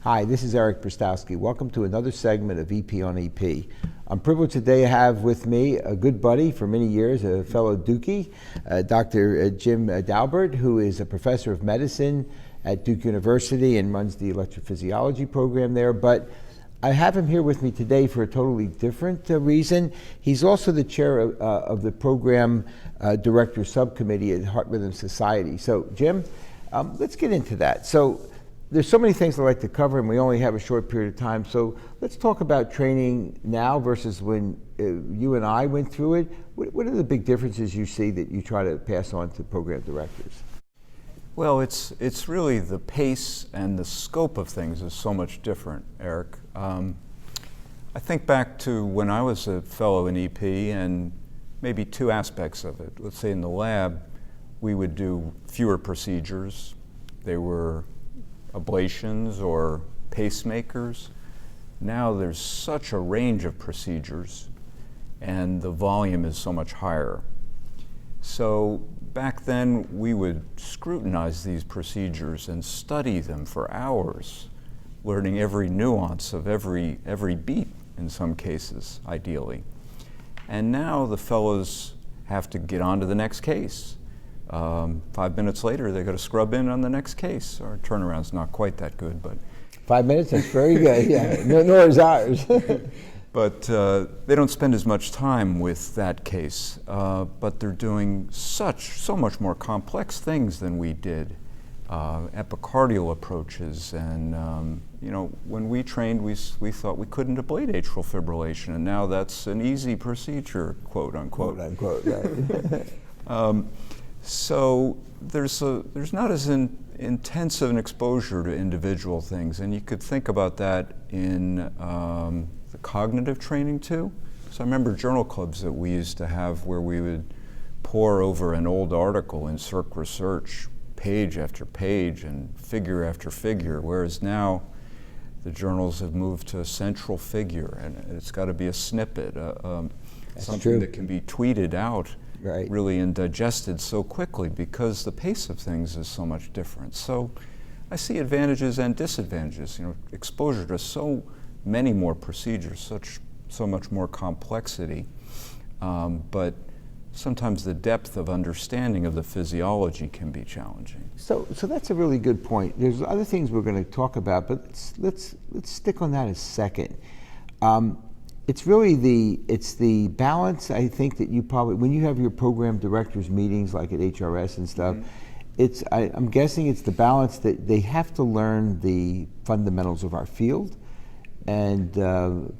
Hi, this is Eric Prystowsky. Welcome to another segment of EP on EP. I'm privileged today to have with me a good buddy for many years, a fellow Dookie, Dr. Jim Daubert, who is a professor of medicine at Duke University and runs the electrophysiology program there. But I have him here with me today for a totally different reason. He's also the chair of the program director subcommittee at Heart Rhythm Society. So, Jim, let's get into that. So, there's so many things I'd like to cover, and we only have a short period of time. So let's talk about training now versus when you and I went through it. What are the big differences you see that you try to pass on to program directors? Well, it's really the pace and the scope of things is so much different, Eric. I think back to when I was a fellow in EP and maybe two aspects of it. Let's say in the lab, we would do fewer procedures. They were ablations or pacemakers. Now there's such a range of procedures and the volume is so much higher. So back then we would scrutinize these procedures and study them for hours, learning every nuance of every beat in some cases, ideally. And now the fellows have to get on to the next case. 5 minutes later, they got to scrub in on the next case. Our turnaround's not quite that good, but 5 minutes, that's very good. Yeah, nor is ours. But they don't spend as much time with that case. But they're doing so much more complex things than we did. Epicardial approaches, and when we trained, we thought we couldn't ablate atrial fibrillation, and now that's an easy procedure, quote unquote. Quote unquote, right. So there's not as intense of an exposure to individual things, and you could think about that in the cognitive training too. So I remember journal clubs that we used to have where we would pore over an old article in Circ Research, page after page and figure after figure, whereas now the journals have moved to a central figure, and it's got to be a snippet, something that can be tweeted out. Right. Really and digested so quickly because the pace of things is so much different. So I see advantages and disadvantages. Exposure to so many more procedures, so much more complexity, but sometimes the depth of understanding of the physiology can be challenging. So that's a really good point. There's other things we're going to talk about, but let's stick on that a second. It's really the balance, I think, that you probably, when you have your program directors meetings like at HRS and stuff, I'm guessing it's the balance that they have to learn the fundamentals of our field, and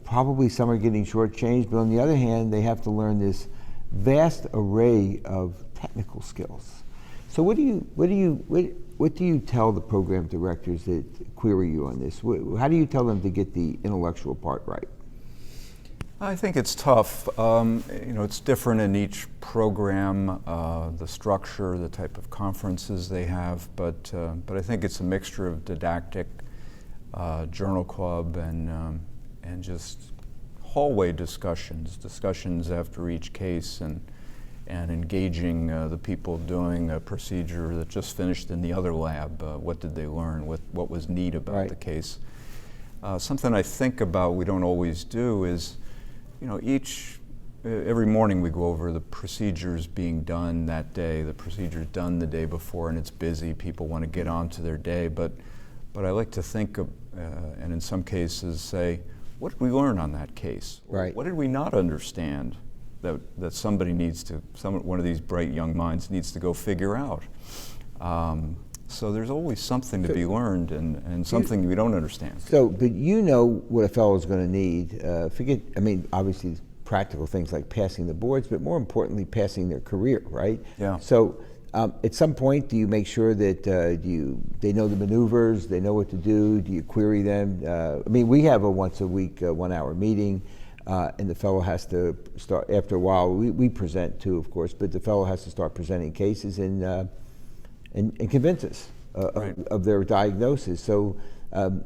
probably some are getting shortchanged, but on the other hand, they have to learn this vast array of technical skills. So what do you tell the program directors that query you on this? How do you tell them to get the intellectual part right? I think it's tough. It's different in each program, the structure, the type of conferences they have, but I think it's a mixture of didactic, journal club, and just hallway discussions after each case, and engaging the people doing a procedure that just finished in the other lab. What did they learn? What was neat about the case? Something I think about, we don't always do, is every morning we go over the procedures being done that day, the procedures done the day before, and it's busy. People want to get on to their day, but I like to think of, and in some cases say, what did we learn on that case? Right. What did we not understand that somebody needs to, one of these bright young minds needs to go figure out? So there's always something to be learned and something we don't understand. So, but you know what a fellow is going to need. Obviously practical things like passing the boards, but more importantly, passing their career, right? Yeah. So at some point, do you make sure that they know the maneuvers, they know what to do? Do you query them? We have a once a week, 1 hour meeting, and the fellow has to start, after a while, we present too, of course, but the fellow has to start presenting cases and convince us of their diagnosis. So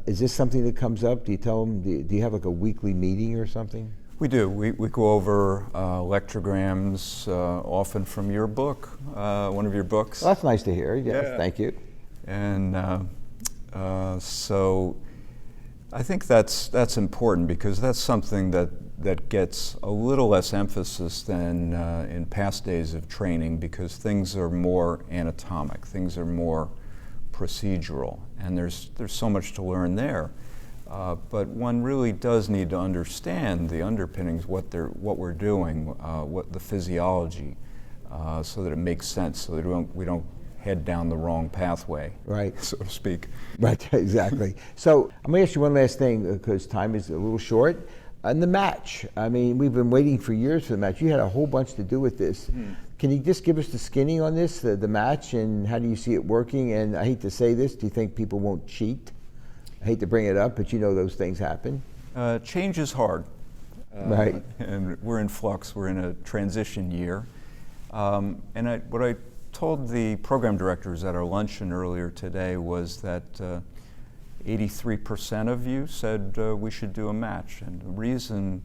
is this something that comes up? Do you tell them, do you have like a weekly meeting or something? We do. We go over electrograms, often from your book, one of your books. Well, that's nice to hear. Yes, yeah. Thank you. And so I think that's important because that's something that gets a little less emphasis than in past days of training, because things are more anatomic, things are more procedural, and there's so much to learn there. But one really does need to understand the underpinnings, what we're doing, what the physiology, so that it makes sense, so that we don't head down the wrong pathway, right, so to speak. Right, exactly. So I'm going to ask you one last thing, because time is a little short. And the match, I mean, we've been waiting for years for the match. You had a whole bunch to do with this. Can you just give us the skinny on this, the match, and how do you see it working? And I hate to say this, do you think people won't cheat? I hate to bring it up, but you know those things happen. Change is hard. Right. And we're in flux, we're in a transition year. And what I told the program directors at our luncheon earlier today was that 83% of you said we should do a match. And the reason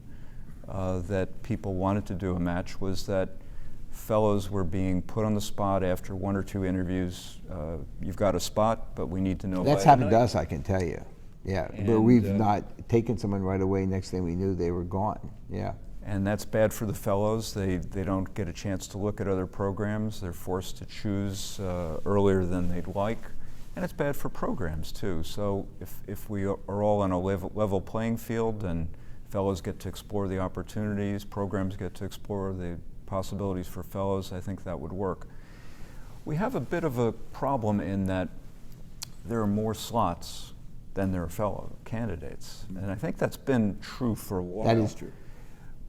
that people wanted to do a match was that fellows were being put on the spot after one or two interviews. You've got a spot, but we need to know. That's happened to us, I can tell you. Yeah, but we've not taken someone right away. Next thing we knew, they were gone. Yeah. And that's bad for the fellows. They don't get a chance to look at other programs. They're forced to choose earlier than they'd like. And it's bad for programs too. So if we are all on a level playing field and fellows get to explore the opportunities, programs get to explore the possibilities for fellows, I think that would work. We have a bit of a problem in that there are more slots than there are fellow candidates. And I think that's been true for a while. That is true.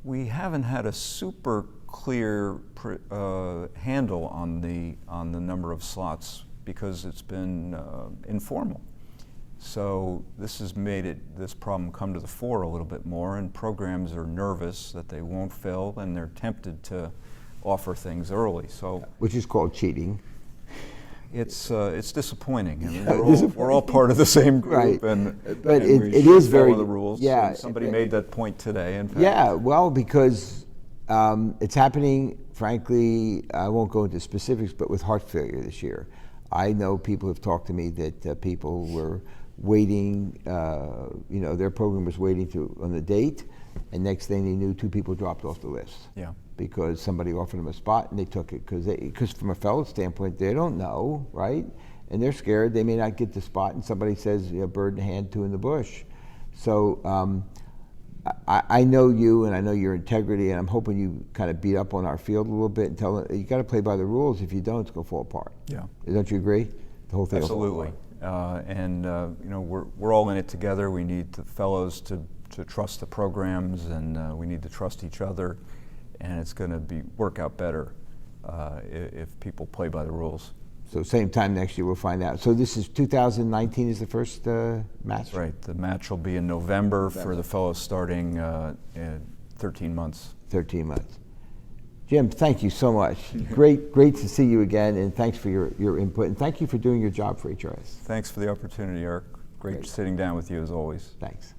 We haven't had a super clear handle on the number of slots because it's been informal. So this has made this problem come to the fore a little bit more, and programs are nervous that they won't fill, and they're tempted to offer things early. So, which is called cheating. It's disappointing. I mean, we're all part of the same group, right. but it is very the rules. Yeah, and somebody made that point today. In fact. Yeah, well, because it's happening. Frankly, I won't go into specifics, but with heart failure this year, I know people have talked to me that people were waiting. Their program was waiting on the date, and next thing they knew, 2 people dropped off the list. Yeah. Because somebody offered them a spot and they took it because from a fellow standpoint they don't know, right? And they're scared they may not get the spot, and somebody says, bird in hand, 2 in the bush. So I know you, and I know your integrity, and I'm hoping you kind of beat up on our field a little bit and tell them you got to play by the rules. If you don't, it's going to fall apart. Yeah. Don't you agree? The whole thing. Absolutely. We're all in it together. We need the fellows to trust the programs, and we need to trust each other. And it's going to work out better if people play by the rules. So same time next year we'll find out. So this is 2019 is the first match? That's right. The match will be in November. For the fellows starting in 13 months. 13 months. Jim, thank you so much. Great to see you again, and thanks for your input. And thank you for doing your job for HRS. Thanks for the opportunity, Eric. Great sitting down with you as always. Thanks.